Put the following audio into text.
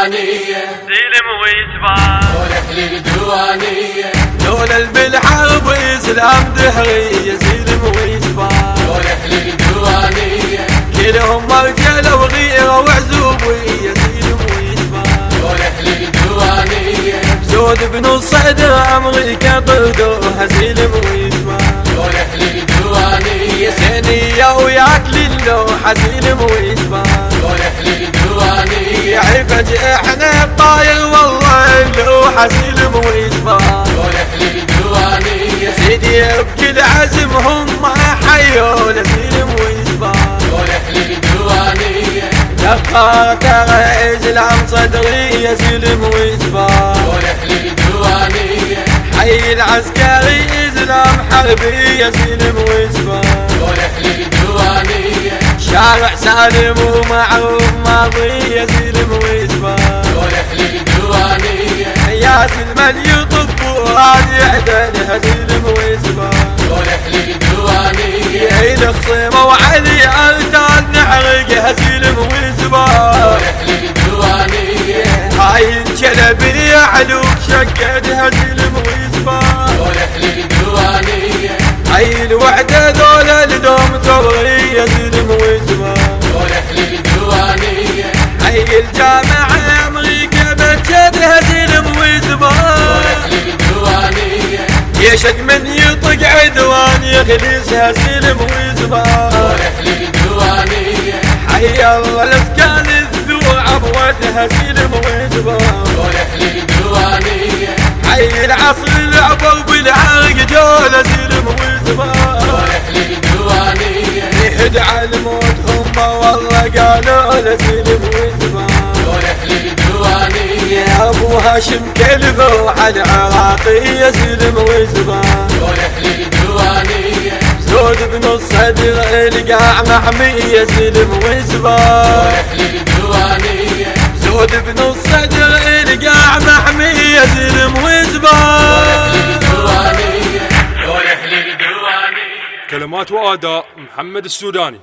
للديوانية سلم ويسبان ولح للديوانية لولا بالحرب إسلام دهرية سلم ويسبان ولح للديوانية كلهم رجال وغيرة وعزوبية سلم ويسبان ولح للديوانية زود بن الصدر أمريكا طردوها سلم ويسبان ولح للديوانية سنية وياك للوحة سلم ويسبان ولح للديوانية عفت احنا الطاير والله اللوحة سلم ويسبان ولح للديوانية سيدي بكل عزمهم ما حيونا سلم ويسبان ولح للديوانية دخلت إسلام صدرية سلم ويسبان ولح للديوانية حي العسكري إسلام حربية سلم ويسبان ولح للديوانية شارع سالم ومعروف ماضية سلم ويسبان ولح للديوانية يا سلم يطب وهذه عدنها سلم ويسبان ولح للديوانية يا الخصيمة وعلي أرتال نحرقها سلم ويسبان ولح للديوانية هاي الشلبية علوك شقدها سلم ويسبان ولح للديوانية هاي الوحدة ذولا لدوم ثورية سلم ويسبان ولح للديوانية هاي الجامعة أمريكا بتشدها سلم ويسبان ولح للديوانية يشق من يطق عدوان يخلصها سلم ويسبان ولح للديوانية حي الله الاسكان الذوع عبوتها سلم ويسبان ولح للديوانية حي العصر لعبوا بالعرق جولة سلم ويسبان ولح للديوانية يحد على الموت هم والله قالوا له سلم ويسبان ولح للديوانية يا ابو هاشم كلفه على العراقية سلم ويسبان ولح للديوانية زود بن الصدر القاع محمية سلم ويسبان ولح للديوانية زود بن الصدر القاع محمية سلم ولح ويسبان للديوانية ولح للديوانية كلمات وأداء محمد السوداني.